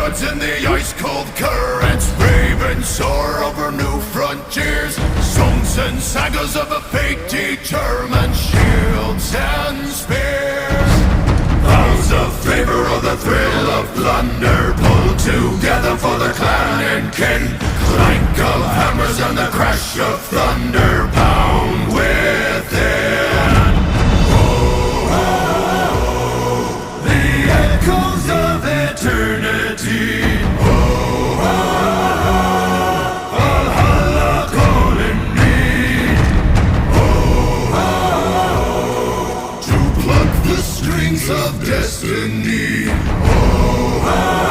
gods in the ice-cold currents, brave and soar over new frontiers. Songs and sagas of a fate determined, shields and spears. Vows of favor or the thrill of plunder, pulled together for the clan and kin. Clank of hammers and the crash of thunder pound within. The echoes of eternity. Oh, Valhalla calling me. To pluck the strings of destiny. Oh,